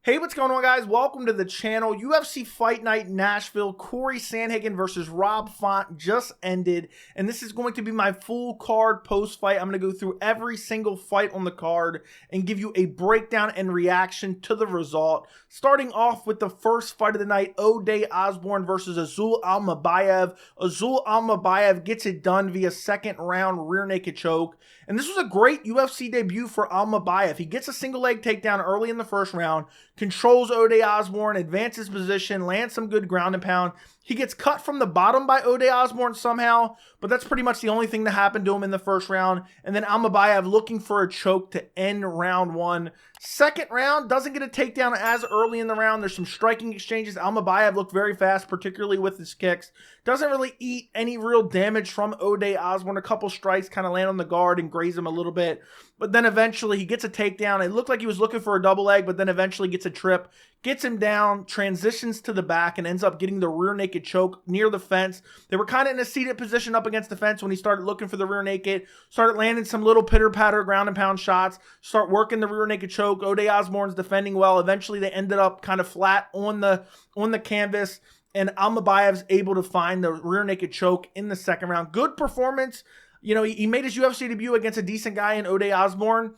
Hey, what's going on, guys? Welcome to the channel. UFC Fight Night Nashville Cory Sandhagen versus Rob Font just ended, and this is going to be my full card post-fight. I'm going to go through every single fight on the card and give you a breakdown and reaction to the result. Starting off with the first fight of the night, Osbourne versus Assu Almabayev. Assu Almabayev gets it done via second round rear naked choke. And this was a great UFC debut for Almabayev. He gets a single leg takedown early in the first round, controls Osbourne, advances position, lands some good ground and pound. He gets cut from the bottom by Osbourne somehow, but that's pretty much the only thing that happened to him in the first round. And then Almabayev looking for a choke to end round one. Second round, doesn't get a takedown as early in the round. There's some striking exchanges. Almabayev looked very fast, particularly with his kicks. Doesn't really eat any real damage from Osbourne. A couple strikes kind of land on the guard and graze him a little bit. But then eventually he gets a takedown. It looked like he was looking for a double leg, but then eventually gets a trip, gets him down, transitions to the back, and ends up getting the rear naked choke near the fence. They were kind of in a seated position up against the fence when he started looking for the rear naked, started landing some little pitter-patter ground and pound shots, start working the rear naked choke. Osbourne's defending well. Eventually they ended up kind of flat on the canvas, and Almabayev's able to find the rear naked choke in the second round. Good performance. You know, he made his UFC debut against a decent guy in Osbourne.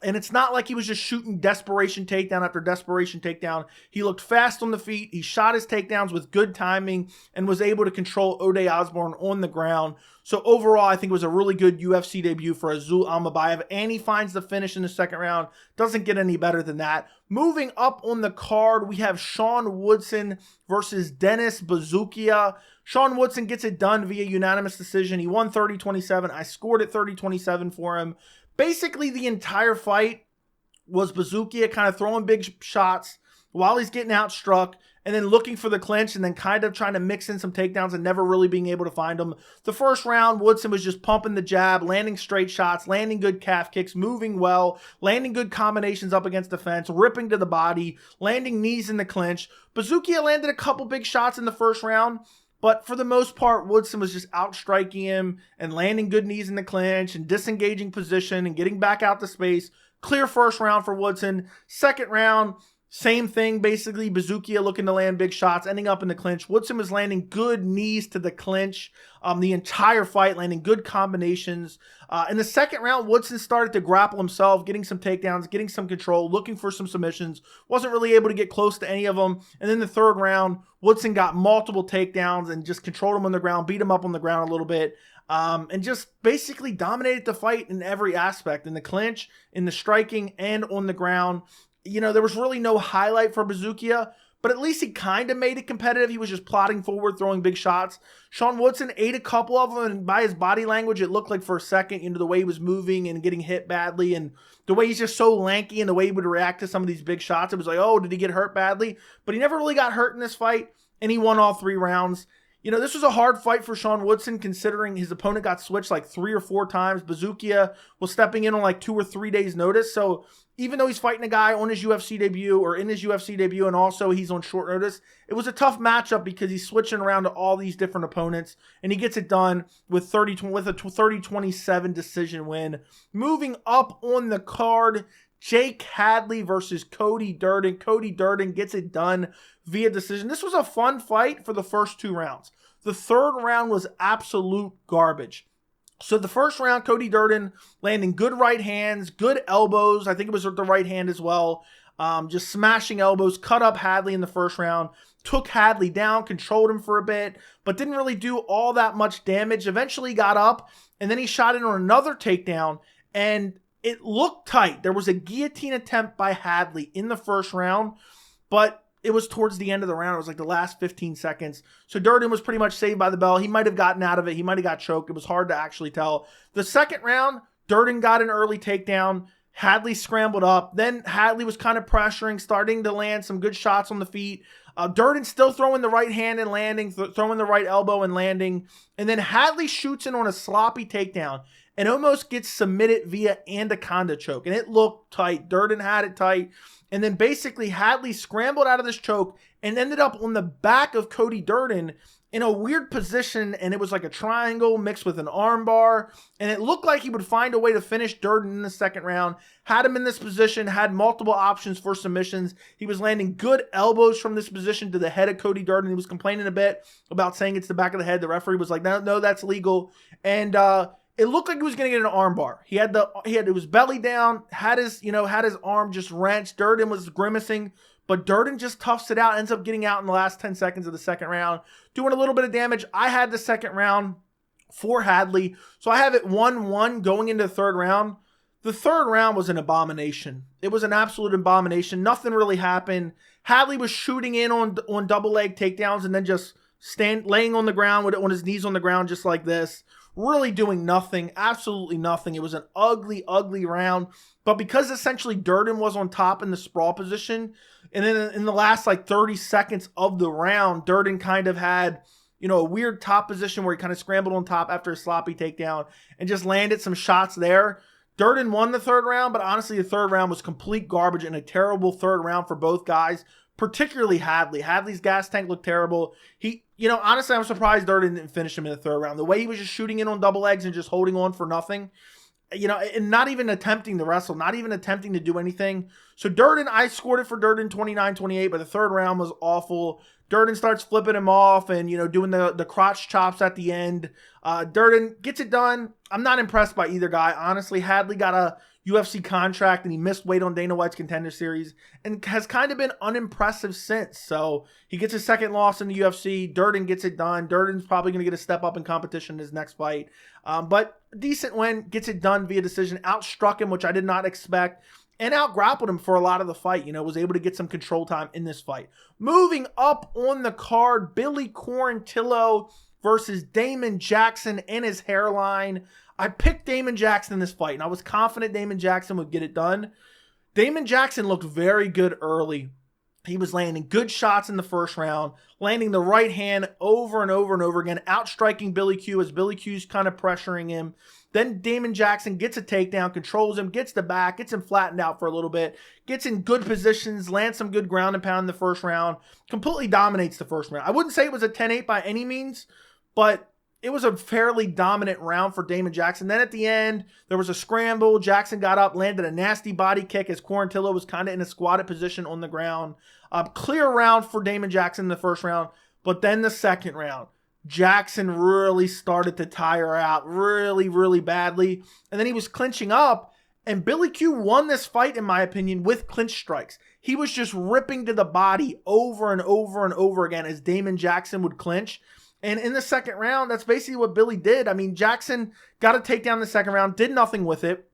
And it's not like he was just shooting desperation takedown after desperation takedown. He looked fast on the feet. He shot his takedowns with good timing and was able to control Osbourne on the ground. So overall, I think it was a really good UFC debut for Assu Almabayev. And he finds the finish in the second round. Doesn't get any better than that. Moving up on the card, we have Sean Woodson versus Dennis Buzukja. Sean Woodson gets it done via unanimous decision. He won 30-27. I scored it 30-27 for him. Basically, the entire fight was Buzukja kind of throwing big shots while he's getting outstruck and then looking for the clinch and then kind of trying to mix in some takedowns and never really being able to find them. The first round, Woodson was just pumping the jab, landing straight shots, landing good calf kicks, moving well, landing good combinations up against the fence, ripping to the body, landing knees in the clinch. Buzukja landed a couple big shots in the first round, but for the most part, Woodson was just outstriking him and landing good knees in the clinch and disengaging position and getting back out to space. Clear first round for Woodson. Second round, same thing basically. Buzukja looking to land big shots, ending up in the clinch. Woodson was landing good knees to the clinch the entire fight, landing good combinations. In the second round, Woodson started to grapple himself, getting some takedowns, getting some control, looking for some submissions. Wasn't really able to get close to any of them. And then the third round, Woodson got multiple takedowns and just controlled him on the ground, beat him up on the ground a little bit. And just basically dominated the fight in every aspect, in the clinch, in the striking, and on the ground. You know, there was really no highlight for Buzukja, but at least he kind of made it competitive. He was just plodding forward, throwing big shots. Sean Woodson ate a couple of them, and by his body language, it looked like for a second, you know, the way he was moving and getting hit badly, and the way he's just so lanky and the way he would react to some of these big shots, it was like, oh, did he get hurt badly? But he never really got hurt in this fight, and he won all three rounds. You know, this was a hard fight for Sean Woodson considering his opponent got switched like 3 or 4 times. Buzukja was stepping in on like 2 or 3 days notice. So even though he's fighting a guy on his UFC debut or in his UFC debut and also he's on short notice, it was a tough matchup because he's switching around to all these different opponents and he gets it done with a 30-27 decision win. Moving up on the card, Jake Hadley versus Cody Durden. Cody Durden gets it done via decision. This was a fun fight for the first 2 rounds. The third round was absolute garbage. So the first round, Cody Durden landing good right hands, good elbows. I think it was with the right hand as well. Just smashing elbows, cut up Hadley in the first round, took Hadley down, controlled him for a bit, but didn't really do all that much damage. Eventually got up, and then he shot in on another takedown, and it looked tight. There was a guillotine attempt by Hadley in the first round, but it was towards the end of the round. It was like the last 15 seconds. So Durden was pretty much saved by the bell. He might have gotten out of it. He might have got choked. It was hard to actually tell. The second round, Durden got an early takedown. Hadley scrambled up. Then Hadley was kind of pressuring, starting to land some good shots on the feet. Durden still throwing the right hand and landing, throwing the right elbow and landing. And then Hadley shoots in on a sloppy takedown and almost gets submitted via anaconda choke. And it looked tight. Durden had it tight. And then basically Hadley scrambled out of this choke and ended up on the back of Cody Durden in a weird position, and it was like a triangle mixed with an arm bar, and it looked like he would find a way to finish Durden in the second round. Had him in this position, had multiple options for submissions. He was landing good elbows from this position to the head of Cody Durden. He was complaining a bit about saying it's the back of the head. The referee was like, no, that's legal. And it looked like he was going to get an arm bar. It was belly down, had his arm just wrenched. Durden was grimacing, but Durden just toughs it out, ends up getting out in the last 10 seconds of the second round, doing a little bit of damage. I had the second round for Hadley, so I have it 1-1 going into the third round. The third round was an abomination. It was an absolute abomination. Nothing really happened. Hadley was shooting in on double leg takedowns and then just laying on the ground on his knees on the ground just like this. Really doing nothing, absolutely nothing. It was an ugly, ugly round. But because essentially Durden was on top in the sprawl position, and then in the last like 30 seconds of the round, Durden kind of had, a weird top position where he kind of scrambled on top after a sloppy takedown and just landed some shots there. Durden won the third round, but honestly, the third round was complete garbage and a terrible third round for both guys, particularly Hadley. Hadley's gas tank looked terrible. Honestly, I'm surprised Durden didn't finish him in the third round. The way he was just shooting in on double legs and just holding on for nothing, and not even attempting to wrestle, not even attempting to do anything. So Durden, I scored it for Durden 29-28, but the third round was awful. Durden starts flipping him off and, doing the crotch chops at the end. Durden gets it done. I'm not impressed by either guy. Honestly, Hadley got a UFC contract and he missed weight on Dana White's Contender Series and has kind of been unimpressive since. So he gets his second loss in the UFC. Durden gets it done. Durden's probably going to get a step up in competition in his next fight. But decent win, gets it done via decision. Outstruck him, which I did not expect, and out-grappled him for a lot of the fight. Was able to get some control time in this fight. Moving up on the card, Billy Quarantillo versus Damon Jackson and his hairline. I picked Damon Jackson in this fight, and I was confident Damon Jackson would get it done. Damon Jackson looked very good early. He was landing good shots in the first round, landing the right hand over and over and over again, outstriking Billy Q as Billy Q's kind of pressuring him. Then Damon Jackson gets a takedown, controls him, gets the back, gets him flattened out for a little bit, gets in good positions, lands some good ground and pound in the first round, completely dominates the first round. I wouldn't say it was a 10-8 by any means, but it was a fairly dominant round for Damon Jackson. Then at the end, there was a scramble. Jackson got up, landed a nasty body kick as Quarantillo was kind of in a squatted position on the ground. Clear round for Damon Jackson in the first round. But then the second round, Jackson really started to tire out really, really badly. And then he was clinching up. And Billy Q won this fight, in my opinion, with clinch strikes. He was just ripping to the body over and over and over again as Damon Jackson would clinch. And in the second round, that's basically what Billy did. I mean, Jackson got a takedown in the second round, did nothing with it.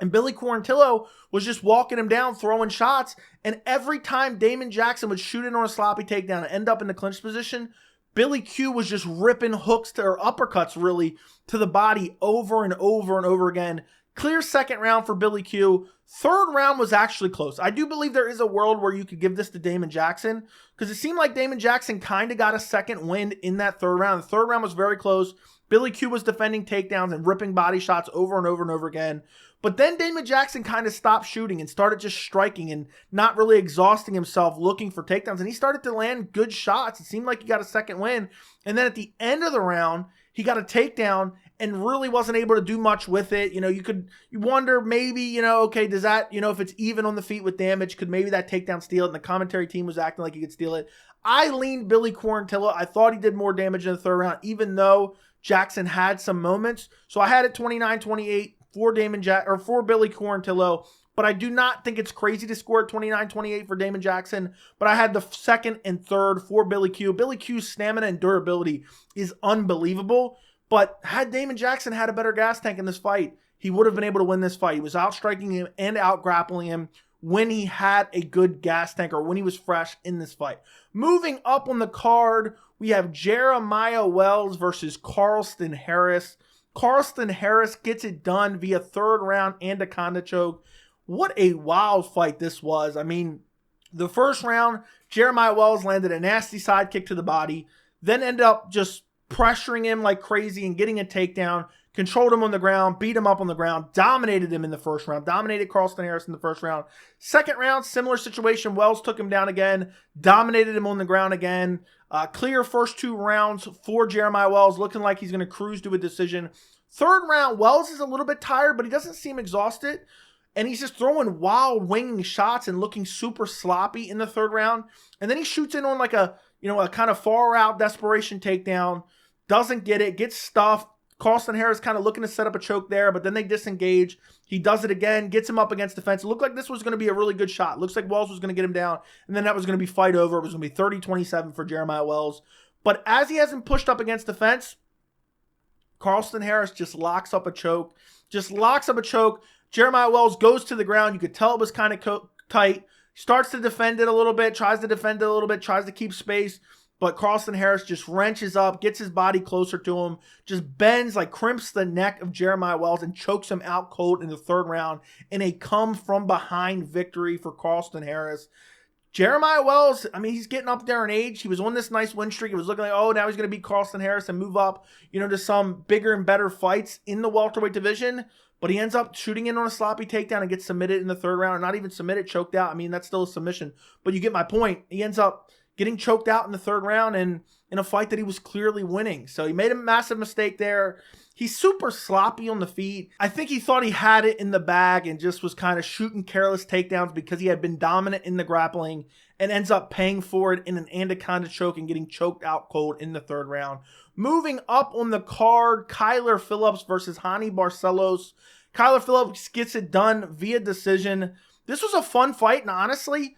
And Billy Quarantillo was just walking him down, throwing shots. And every time Damon Jackson would shoot in on a sloppy takedown and end up in the clinch position, Billy Q was just ripping hooks or uppercuts, really, to the body over and over and over again. Clear second round for Billy Q. Third round was actually close. I do believe there is a world where you could give this to Damon Jackson because it seemed like Damon Jackson kind of got a second wind in that third round. The third round was very close. Billy Q was defending takedowns and ripping body shots over and over and over again. But then Damon Jackson kind of stopped shooting and started just striking and not really exhausting himself looking for takedowns. And he started to land good shots. It seemed like he got a second win. And then at the end of the round, he got a takedown and really wasn't able to do much with it. You wonder maybe, okay, does that, if it's even on the feet with damage, could maybe that takedown steal it? And the commentary team was acting like he could steal it. I leaned Billy Quarantillo. I thought he did more damage in the third round, even though Jackson had some moments. So I had it 29-28 for for Billy Quarantillo. But I do not think it's crazy to score at 29-28 for Damon Jackson. But I had the second and third for Billy Q. Billy Q's stamina and durability is unbelievable. But had Damon Jackson had a better gas tank in this fight, he would have been able to win this fight. He was outstriking him and out-grappling him when he had a good gas tank or when he was fresh in this fight. Moving up on the card, we have Jeremiah Wells versus Carlston Harris. Carlston Harris gets it done via third round anaconda choke. What a wild fight this was. I mean, the first round, Jeremiah Wells landed a nasty side kick to the body, then ended up just pressuring him like crazy and getting a takedown, controlled him on the ground, beat him up on the ground, dominated him in the first round, dominated Carlston Harris in the first round. Second round, similar situation. Wells took him down again, dominated him on the ground again. Clear first 2 rounds for Jeremiah Wells, looking like he's going to cruise to a decision. Third round, Wells is a little bit tired, but he doesn't seem exhausted. And he's just throwing wild winging shots and looking super sloppy in the third round. And then he shoots in on like a kind of far out desperation takedown. Doesn't get it, gets stuffed. Carlston Harris kind of looking to set up a choke there, but then they disengage. He does it again, gets him up against the fence. It looked like this was going to be a really good shot. Looks like Wells was going to get him down, and then that was going to be fight over. It was going to be 30-27 for Jeremiah Wells. But as he hasn't pushed up against the fence, Carlston Harris just locks up a choke. Jeremiah Wells goes to the ground. You could tell it was kind of tight. Starts to defend it a little bit, tries to keep space. But Carlston Harris just wrenches up, gets his body closer to him, just bends, like crimps the neck of Jeremiah Wells and chokes him out cold in the third round in a come-from-behind victory for Carlston Harris. Jeremiah Wells, I mean, he's getting up there in age. He was on this nice win streak. It was looking like, oh, now he's going to beat Carlston Harris and move up, to some bigger and better fights in the welterweight division. But he ends up shooting in on a sloppy takedown and gets submitted in the third round. Or not even submitted, choked out. I mean, that's still a submission. But you get my point. He ends up getting choked out in the third round and in a fight that he was clearly winning. So he made a massive mistake there. He's super sloppy on the feet. I think he thought he had it in the bag and just was kind of shooting careless takedowns because he had been dominant in the grappling and ends up paying for it in an anaconda choke and getting choked out cold in the third round. Moving up on the card, Kyler Phillips versus Hani Barcelos. Kyler Phillips gets it done via decision. This was a fun fight, and honestly,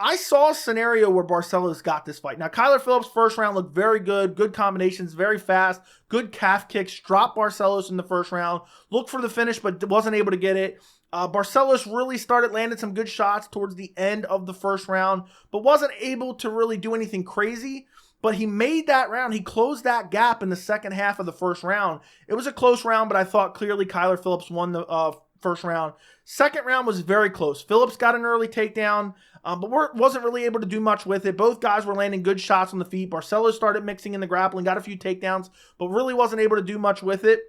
I saw a scenario where Barcelos got this fight. Now, Kyler Phillips' first round looked very good. Good combinations, very fast. Good calf kicks. Dropped Barcelos in the first round. Looked for the finish, but wasn't able to get it. Barcelos really started landing some good shots towards the end of the first round, but wasn't able to really do anything crazy. But he made that round. He closed that gap in the second half of the first round. It was a close round, but I thought clearly Kyler Phillips won the first round. Second round was very close. Phillips got an early takedown, but wasn't really able to do much with it. Both guys were landing good shots on the feet. Barcelos started mixing in the grappling, got a few takedowns, but really wasn't able to do much with it.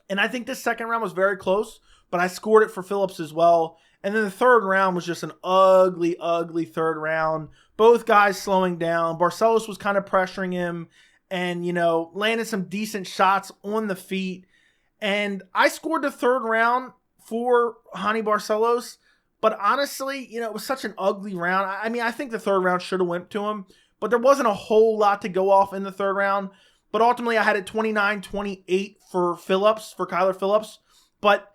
And I think this second round was very close, but I scored it for Phillips as well. And then the third round was just an ugly, ugly third round. Both guys slowing down. Barcelos was kind of pressuring him and, landed some decent shots on the feet. And I scored the third round for Hani Barcelos. But honestly, it was such an ugly round. I mean, I think the third round should have went to him. But there wasn't a whole lot to go off in the third round. But ultimately, I had it 29-28 for Kyler Phillips. But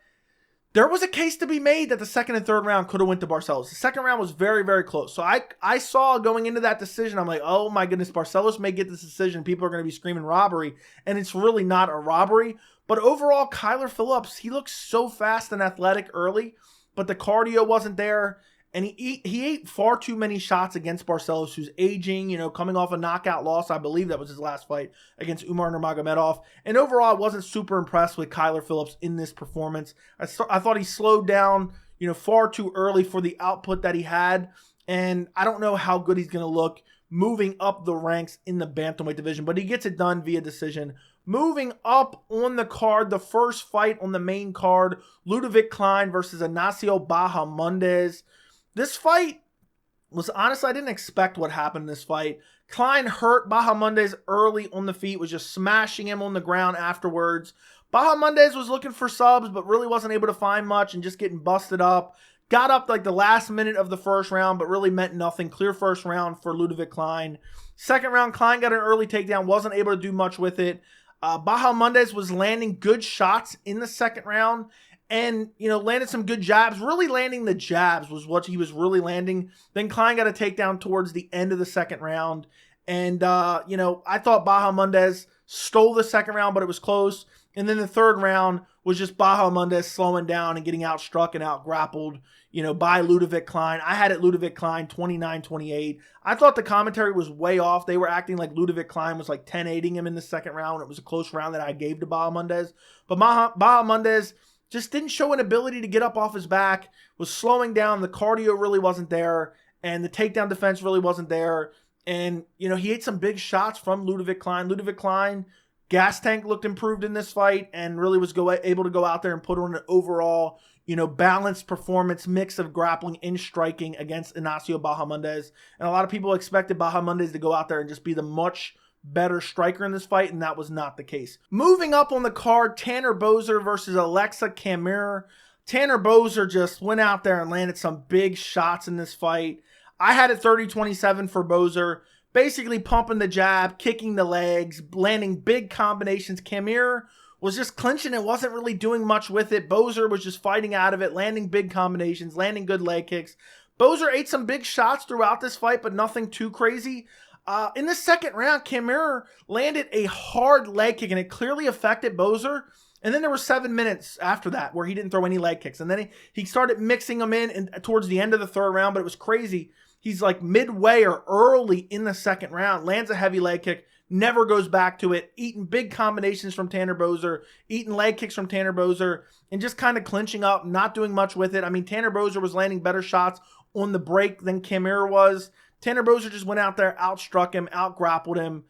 there was a case to be made that the second and third round could have went to Barcelos. The second round was very, very close. So I saw going into that decision, I'm like, oh my goodness, Barcelos may get this decision. People are going to be screaming robbery. And it's really not a robbery. But overall, Kyler Phillips, he looks so fast and athletic early, but the cardio wasn't there. And he ate far too many shots against Barcelos, who's aging, coming off a knockout loss. I believe that was his last fight against Umar Nurmagomedov. And overall, I wasn't super impressed with Kyler Phillips in this performance. I thought he slowed down, far too early for the output that he had. And I don't know how good he's going to look moving up the ranks in the bantamweight division, but he gets it done via decision. Moving up on the card, the first fight on the main card, Ludovit Klein versus Ignacio Bahamondes. This fight was, honestly, I didn't expect what happened in this fight. Klein hurt Bahamondes early on the feet, was just smashing him on the ground afterwards. Bahamondes was looking for subs, but really wasn't able to find much and just getting busted up. Got up like the last minute of the first round, but really meant nothing. Clear first round for Ludovit Klein. Second round, Klein got an early takedown, wasn't able to do much with it. Bahamondes was landing good shots in the second round. And, landed some good jabs. Really landing the jabs was what he was really landing. Then Klein got a takedown towards the end of the second round. And, I thought Bahamondes stole the second round, but it was close. And then the third round was just Bahamondes slowing down and getting outstruck and out-grappled, by Ludovit Klein. I had it Ludovit Klein 29-28. I thought the commentary was way off. They were acting like Ludovit Klein was like 10-8ing him in the second round. It was a close round that I gave to Bahamondes. But Bahamondes just didn't show an ability to get up off his back, was slowing down. The cardio really wasn't there, and the takedown defense really wasn't there. And, he ate some big shots from Ludovit Klein. Ludovit Klein gas tank looked improved in this fight and really was able to go out there and put on an overall, balanced performance, mix of grappling and striking against Ignacio Bahamondes. And a lot of people expected Bahamondes to go out there and just be the much better striker in this fight, and that was not the case. Moving up on the card, Tanner Boser versus Aleksa Camur. Tanner Boser just went out there and landed some big shots in this fight. I had it 30-27 for Boser, basically pumping the jab, kicking the legs, landing big combinations. Camur was just clinching and wasn't really doing much with it. Boser was just fighting out of it, landing big combinations, landing good leg kicks. Boser ate some big shots throughout this fight, but nothing too crazy. In the second round, Camur landed a hard leg kick, and it clearly affected Boser. And then there were 7 minutes after that where he didn't throw any leg kicks. And then he started mixing them in towards the end of the third round, but it was crazy. He's like midway or early in the second round, lands a heavy leg kick, never goes back to it, eating big combinations from Tanner Boser, eating leg kicks from Tanner Boser, and just kind of clinching up, not doing much with it. I mean, Tanner Boser was landing better shots on the break than Camur was. Tanner Boser just went out there, outstruck him, outgrappled him.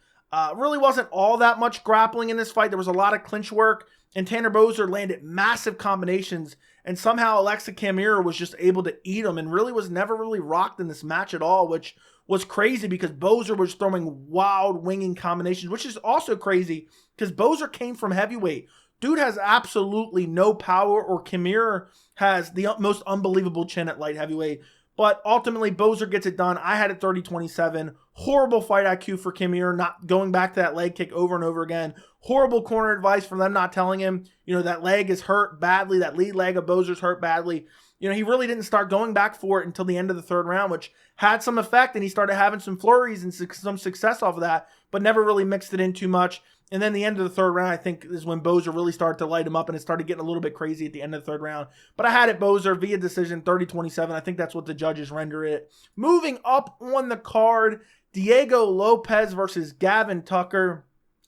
Really wasn't all that much grappling in this fight. There was a lot of clinch work, and Tanner Boser landed massive combinations, and somehow Aleksa Camur was just able to eat him and really was never really rocked in this match at all, which was crazy because Boser was throwing wild winging combinations, which is also crazy because Boser came from heavyweight. Dude has absolutely no power, or Camur has the most unbelievable chin at light heavyweight. But ultimately, Boser gets it done. I had it 30-27. Horrible fight IQ for Camur, not going back to that leg kick over and over again. Horrible corner advice for them not telling him, that leg is hurt badly. That lead leg of Boser's hurt badly. He really didn't start going back for it until the end of the third round, which had some effect, and he started having some flurries and some success off of that, but never really mixed it in too much. And then the end of the third round, I think, is when Boser really started to light him up, and it started getting a little bit crazy at the end of the third round. But I had it Boser via decision, 30-27. I think that's what the judges render it. Moving up on the card, Diego Lopes versus Gavin Tucker.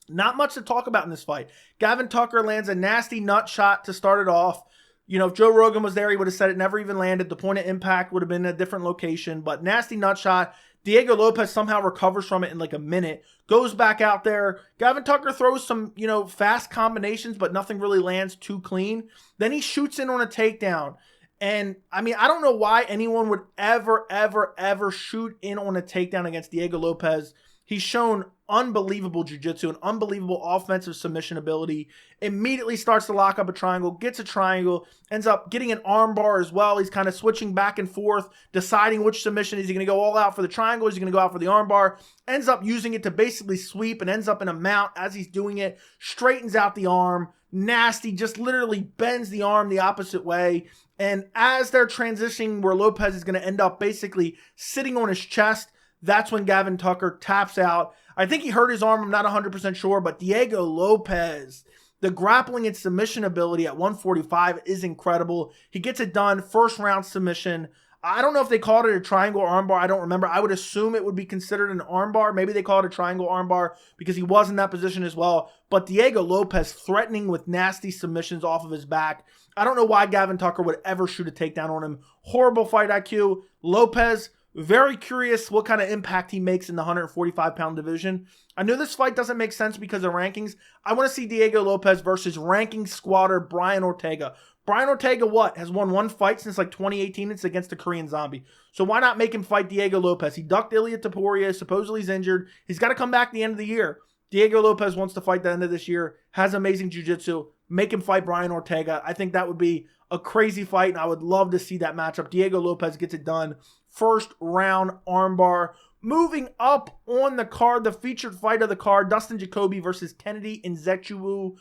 Not much to talk about in this fight. Gavin Tucker lands a nasty nut shot to start it off. If Joe Rogan was there, he would have said it never even landed. The point of impact would have been in a different location, but nasty nut shot. Diego Lopes somehow recovers from it in like a minute, goes back out there. Gavin Tucker throws some, fast combinations, but nothing really lands too clean. Then he shoots in on a takedown. And, I don't know why anyone would ever shoot in on a takedown against Diego Lopes. He's shown unbelievable jiu-jitsu and unbelievable offensive submission ability. Immediately starts to lock up a triangle, gets a triangle, ends up getting an arm bar as well. He's kind of switching back and forth, deciding which submission. Is he going to go all out for the triangle? Is he going to go out for the arm bar? Ends up using it to basically sweep and ends up in a mount as he's doing it. Straightens out the arm. Nasty, just literally bends the arm the opposite way. And as they're transitioning where Lopes is going to end up basically sitting on his chest, that's when Gavin Tucker taps out. I think he hurt his arm. I'm not 100% sure, but Diego Lopes, the grappling and submission ability at 145 is incredible. He gets it done. First round submission. I don't know if they called it a triangle armbar. I don't remember. I would assume it would be considered an armbar. Maybe they call it a triangle armbar because he was in that position as well. But Diego Lopes threatening with nasty submissions off of his back. I don't know why Gavin Tucker would ever shoot a takedown on him. Horrible fight IQ. Lopes, very curious what kind of impact he makes in the 145-pound division. I know this fight doesn't make sense because of rankings. I want to see Diego Lopes versus ranking squatter Brian Ortega. Brian Ortega, has won one fight since like 2018. It's against the Korean Zombie. So why not make him fight Diego Lopes? He ducked Ilia Topuria. Supposedly he's injured. He's got to come back at the end of the year. Diego Lopes wants to fight the end of this year. Has amazing jiu-jitsu. Make him fight Brian Ortega. I think that would be a crazy fight, and I would love to see that matchup. Diego Lopes gets it done. First round armbar. Moving up on the card, the featured fight of the card, Dustin Jacoby versus Kennedy Nzechukwu.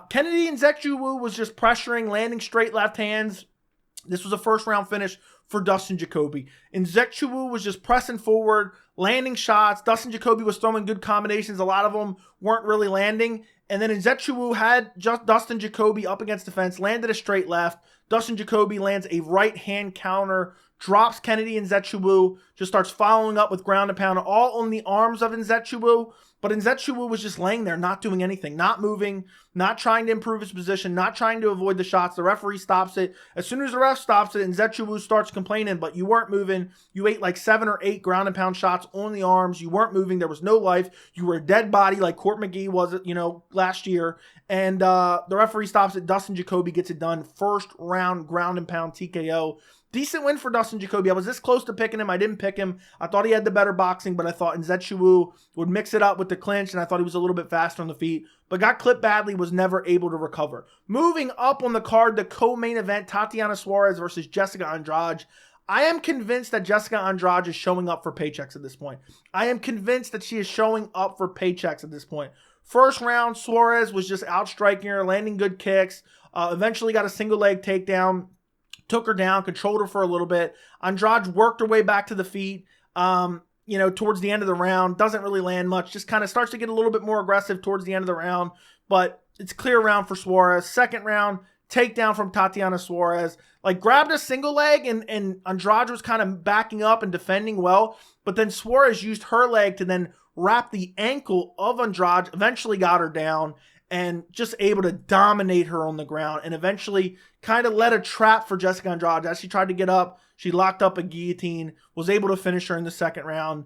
Kennedy Nzechukwu was just pressuring, landing straight left hands. This was a first round finish for Dustin Jacoby. Nzechukwu was just pressing forward, landing shots. Dustin Jacoby was throwing good combinations. A lot of them weren't really landing. And then Nzechukwu had just Dustin Jacoby up against the fence, landed a straight left. Dustin Jacoby lands a right hand counter drops Kennedy and Nzechukwu, just starts following up with ground and pound, all on the arms of Nzechukwu. But Nzechukwu was just laying there, not doing anything, not moving, not trying to improve his position, not trying to avoid the shots. The referee stops it. As soon as the ref stops it, Nzechukwu starts complaining, but you weren't moving. You ate like 7 or 8 ground and pound shots on the arms. You weren't moving. There was no life. You were a dead body like Court McGee was, last year. And the referee stops it. Dustin Jacoby gets it done. First round ground and pound TKO. Decent win for Dustin Jacoby. I was this close to picking him. I didn't pick him. I thought he had the better boxing, but I thought Nzechukwu would mix it up with the clinch, and I thought he was a little bit faster on the feet, but got clipped badly, was never able to recover. Moving up on the card, the co-main event, Tatiana Suarez versus Jessica Andrade. I am convinced that Jessica Andrade is showing up for paychecks at this point. I am convinced that she is showing up for paychecks at this point. First round, Suarez was just outstriking her, landing good kicks, eventually got a single leg takedown, took her down, controlled her for a little bit. Andrade worked her way back to the feet, towards the end of the round. Doesn't really land much. Just kind of starts to get a little bit more aggressive towards the end of the round. But it's clear round for Suarez. Second round, takedown from Tatiana Suarez. Like, grabbed a single leg, and Andrade was kind of backing up and defending well. But then Suarez used her leg to then wrap the ankle of Andrade. Eventually got her down. And just able to dominate her on the ground, and eventually kind of led a trap for Jessica Andrade. As she tried to get up, she locked up a guillotine, was able to finish her in the second round.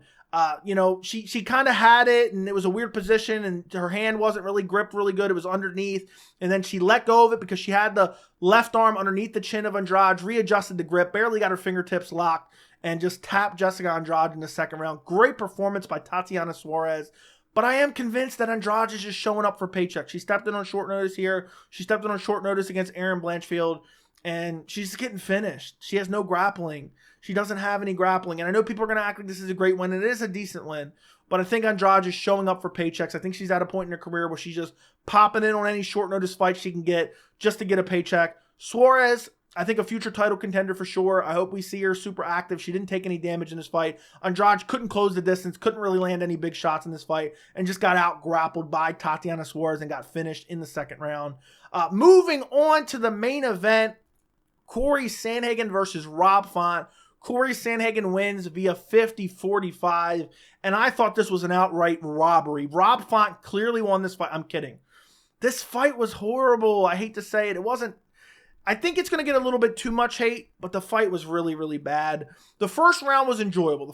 She kind of had it, and it was a weird position, and her hand wasn't really gripped really good. It was underneath, and then she let go of it because she had the left arm underneath the chin of Andrade, readjusted the grip, barely got her fingertips locked, and just tapped Jessica Andrade in the second round. Great performance by Tatiana Suarez. But I am convinced that Andrade is just showing up for paycheck. She stepped in on short notice here. She stepped in on short notice against Erin Blanchfield, and she's just getting finished. She has no grappling. She doesn't have any grappling. And I know people are going to act like this is a great win. It is a decent win. But I think Andrade is showing up for paychecks. I think she's at a point in her career where she's just popping in on any short notice fight she can get just to get a paycheck. Suarez, I think a future title contender for sure. I hope we see her super active. She didn't take any damage in this fight. Andrade couldn't close the distance, couldn't really land any big shots in this fight, and just got out grappled by Tatiana Suarez and got finished in the second round. Moving on to the main event, Cory Sandhagen versus Rob Font. Cory Sandhagen wins via 50-45, and I thought this was an outright robbery. Rob Font clearly won this fight. I'm kidding. This fight was horrible. I hate to say it. It wasn't. I think it's going to get a little bit too much hate, but the fight was really, really bad. The first round was enjoyable.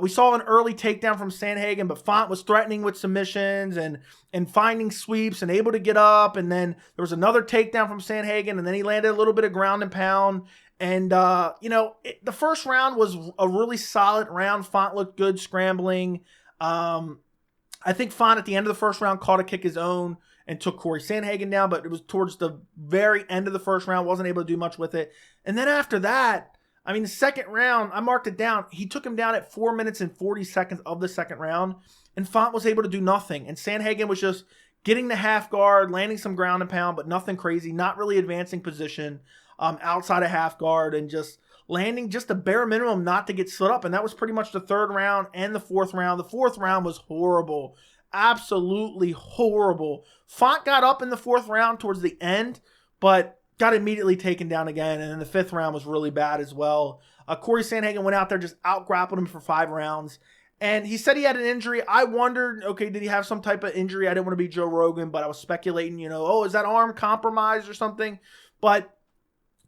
We saw an early takedown from Sandhagen, but Font was threatening with submissions and finding sweeps and able to get up. And then there was another takedown from Sandhagen, and then he landed a little bit of ground and pound. And, the first round was a really solid round. Font looked good scrambling. I think Font at the end of the first round caught a kick his own and took Cory Sandhagen down, but it was towards the very end of the first round, wasn't able to do much with it. And then after that, the second round, I marked it down. He took him down at 4 minutes and 40 seconds of the second round, and Font was able to do nothing. And Sandhagen was just getting the half guard, landing some ground and pound, but nothing crazy, not really advancing position outside of half guard, and just landing just the bare minimum not to get slid up. And that was pretty much the third round and the fourth round. The fourth round was horrible. Absolutely horrible. Font got up in the fourth round towards the end, but got immediately taken down again. And then the fifth round was really bad as well. Cory Sandhagen went out there, just out-grappled him for 5 rounds. And he said he had an injury. I wondered, okay, did he have some type of injury? I didn't want to be Joe Rogan, but I was speculating, is that arm compromised or something? But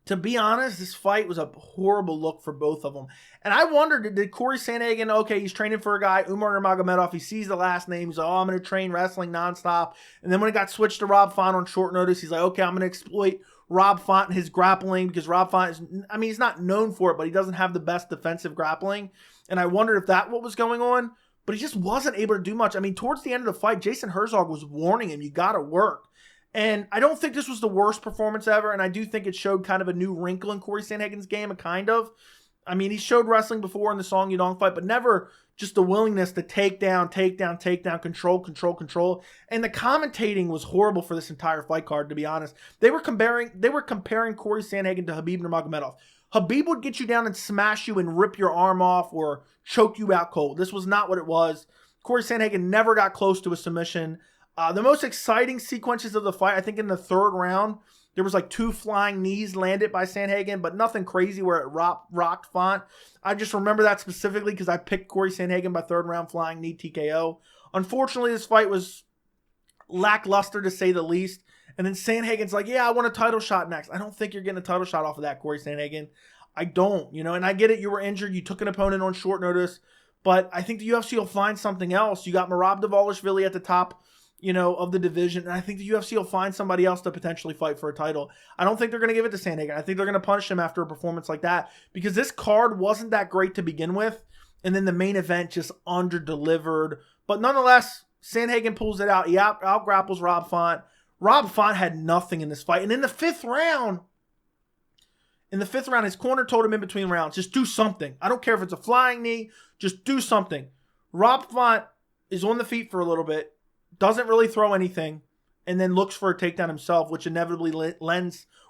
to be honest, this fight was a horrible look for both of them. And I wondered, did Cory Sandhagen, okay, he's training for a guy, Umar Nurmagomedov, he sees the last name, he's like, I'm going to train wrestling nonstop. And then when it got switched to Rob Font on short notice, he's like, okay, I'm going to exploit Rob Font and his grappling, because Rob Font is, he's not known for it, but he doesn't have the best defensive grappling. And I wondered if that what was going on, but he just wasn't able to do much. Towards the end of the fight, Jason Herzog was warning him, you got to work. And I don't think this was the worst performance ever, and I do think it showed kind of a new wrinkle in Cory Sandhagen's game, kind of. He showed wrestling before in the Song Yudong fight, but never just the willingness to take down, control. And the commentating was horrible for this entire fight card, to be honest. They were comparing Cory Sandhagen to Khabib Nurmagomedov. Khabib would get you down and smash you and rip your arm off or choke you out cold. This was not what it was. Cory Sandhagen never got close to a submission. The most exciting sequences of the fight, I think in the third round, There was like 2 flying knees landed by Sandhagen, but nothing crazy where it rocked Font. I just remember that specifically because I picked Cory Sandhagen by 3rd round flying knee TKO. Unfortunately, this fight was lackluster to say the least. And then Sandhagen's like, yeah, I want a title shot next. I don't think you're getting a title shot off of that, Cory Sandhagen. I don't, and I get it. You were injured. You took an opponent on short notice. But I think the UFC will find something else. You got Merab Dvalishvili at the top, of the division. And I think the UFC will find somebody else to potentially fight for a title. I don't think they're going to give it to Sandhagen. I think they're going to punish him after a performance like that. Because this card wasn't that great to begin with. And then the main event just under-delivered. But nonetheless, Sandhagen pulls it out. He out-grapples Rob Font. Rob Font had nothing in this fight. And in the 5th round, his corner told him in between rounds, just do something. I don't care if it's a flying knee, just do something. Rob Font is on the feet for a little bit, doesn't really throw anything, and then looks for a takedown himself, which inevitably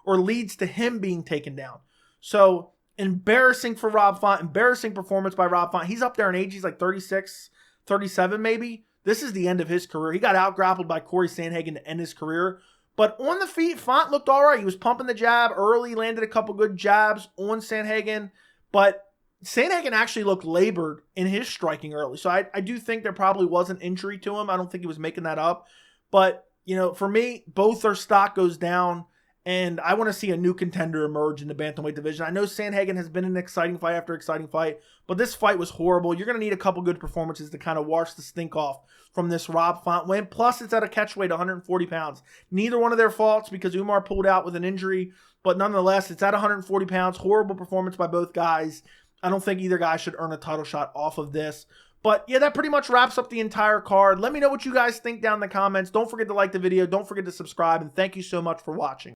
leads to him being taken down. So, embarrassing for Rob Font, embarrassing performance by Rob Font. He's up there in age, he's like 36, 37 maybe. This is the end of his career. He got out-grappled by Cory Sandhagen to end his career. But on the feet, Font looked all right. He was pumping the jab early, landed a couple good jabs on Sandhagen. But Sandhagen actually looked labored in his striking early. So I do think there probably was an injury to him. I don't think he was making that up. But, for me, both their stock goes down. And I want to see a new contender emerge in the bantamweight division. I know Sandhagen has been an exciting fight after exciting fight, but this fight was horrible. You're going to need a couple good performances to kind of wash the stink off from this Rob Font win. Plus, it's at a catchweight, 140 pounds. Neither one of their faults because Umar pulled out with an injury, but nonetheless, it's at 140 pounds. Horrible performance by both guys. I don't think either guy should earn a title shot off of this. But yeah, that pretty much wraps up the entire card. Let me know what you guys think down in the comments. Don't forget to like the video. Don't forget to subscribe. And thank you so much for watching.